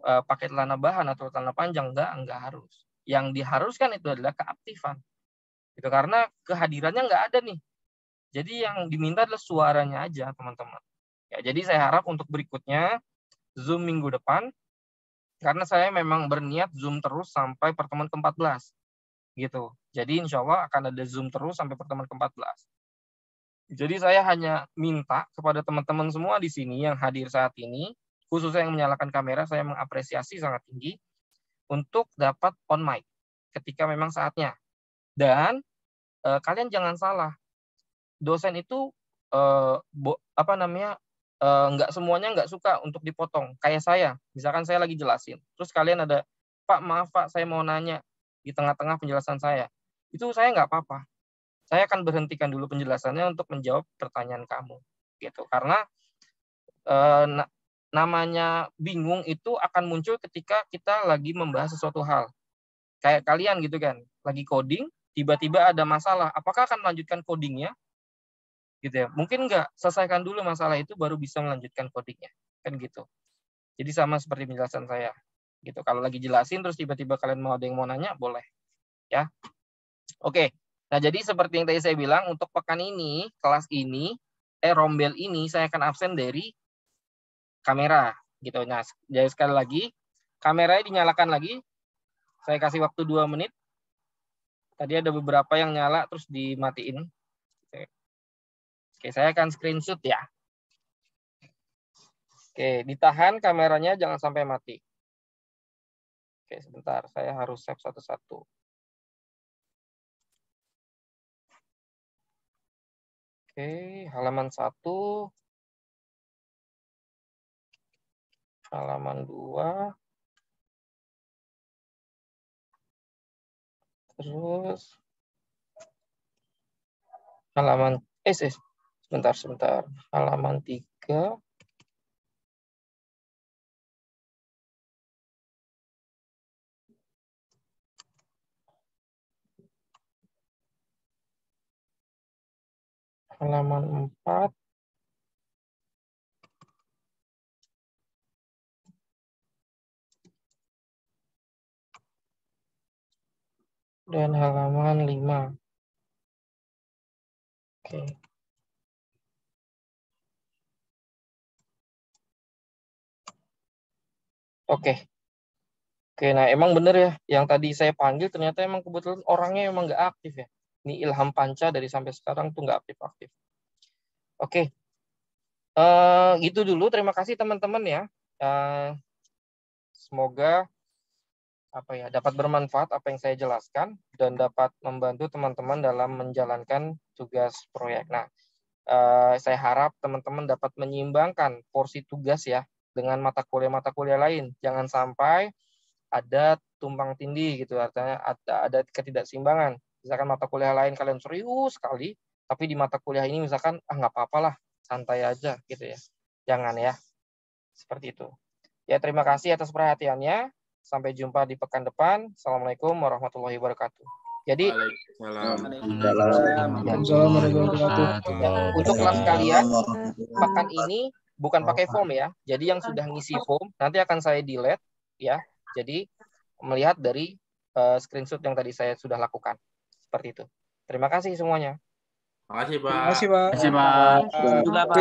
pakai celana bahan atau celana panjang, enggak harus. Yang diharuskan itu adalah keaktifan. Gitu. Karena kehadirannya nggak ada nih. Jadi yang diminta adalah suaranya aja, teman-teman. Ya, jadi saya harap untuk berikutnya Zoom minggu depan, karena saya memang berniat Zoom terus sampai pertemuan ke-14. Gitu. Jadi insya Allah akan ada Zoom terus sampai pertemuan ke-14. Jadi saya hanya minta kepada teman-teman semua di sini yang hadir saat ini, khususnya yang menyalakan kamera, saya mengapresiasi sangat tinggi untuk dapat on mic ketika memang saatnya. Dan kalian jangan salah, dosen itu nggak semuanya nggak suka untuk dipotong. Kayak saya, misalkan saya lagi jelasin, terus kalian ada, Pak maaf Pak, saya mau nanya di tengah-tengah penjelasan saya. Itu saya nggak apa-apa. Saya akan berhentikan dulu penjelasannya untuk menjawab pertanyaan kamu. Gitu. Karena namanya bingung itu akan muncul ketika kita lagi membahas sesuatu hal. Kayak kalian gitu kan, lagi coding, tiba-tiba ada masalah. Apakah akan melanjutkan codingnya? Gitu ya. Mungkin nggak, selesaikan dulu masalah itu baru bisa melanjutkan codingnya. Kan gitu. Jadi sama seperti penjelasan saya. Gitu. Kalau lagi jelasin terus tiba-tiba kalian mau ada yang mau nanya, boleh. Ya. Oke. Nah, jadi seperti yang tadi saya bilang, untuk pekan ini, kelas ini, rombel ini saya akan absen dari kamera gitu. Nah, jadi sekali lagi kameranya dinyalakan lagi. Saya kasih waktu 2 menit. Tadi ada beberapa yang nyala terus dimatiin. Oke, saya akan screenshot ya. Oke, ditahan kameranya jangan sampai mati. Oke, sebentar, saya harus save satu-satu. Oke, halaman 1. Halaman 2. Terus halaman sebentar. Halaman 3. Halaman 4. Dan halaman 5. Oke. Oke, nah emang bener ya, yang tadi saya panggil ternyata emang kebetulan orangnya emang nggak aktif ya. Ini Ilham Panca dari sampai sekarang tuh nggak aktif-aktif. Oke, gitu dulu. Terima kasih teman-teman ya. Semoga dapat bermanfaat apa yang saya jelaskan dan dapat membantu teman-teman dalam menjalankan tugas proyek. Nah, Saya harap teman-teman dapat menyeimbangkan porsi tugas ya dengan mata kuliah lain. Jangan sampai ada tumpang tindih gitu, artinya ada ketidakseimbangan. Misalkan mata kuliah lain kalian serius sekali, tapi di mata kuliah ini misalkan nggak apa-apa lah, santai aja gitu ya. Jangan ya, seperti itu. Ya, terima kasih atas perhatiannya. Sampai jumpa di pekan depan. Assalamualaikum warahmatullahi wabarakatuh. Jadi untuk kelas kalian pekan ini bukan pakai form ya. Jadi yang sudah ngisi form nanti akan saya delete ya. Jadi melihat dari screenshot yang tadi saya sudah lakukan. Seperti itu. Terima kasih semuanya. Makasih, Pak. Terima kasih, Pak. Terima kasih, Pak. Juga, Pak.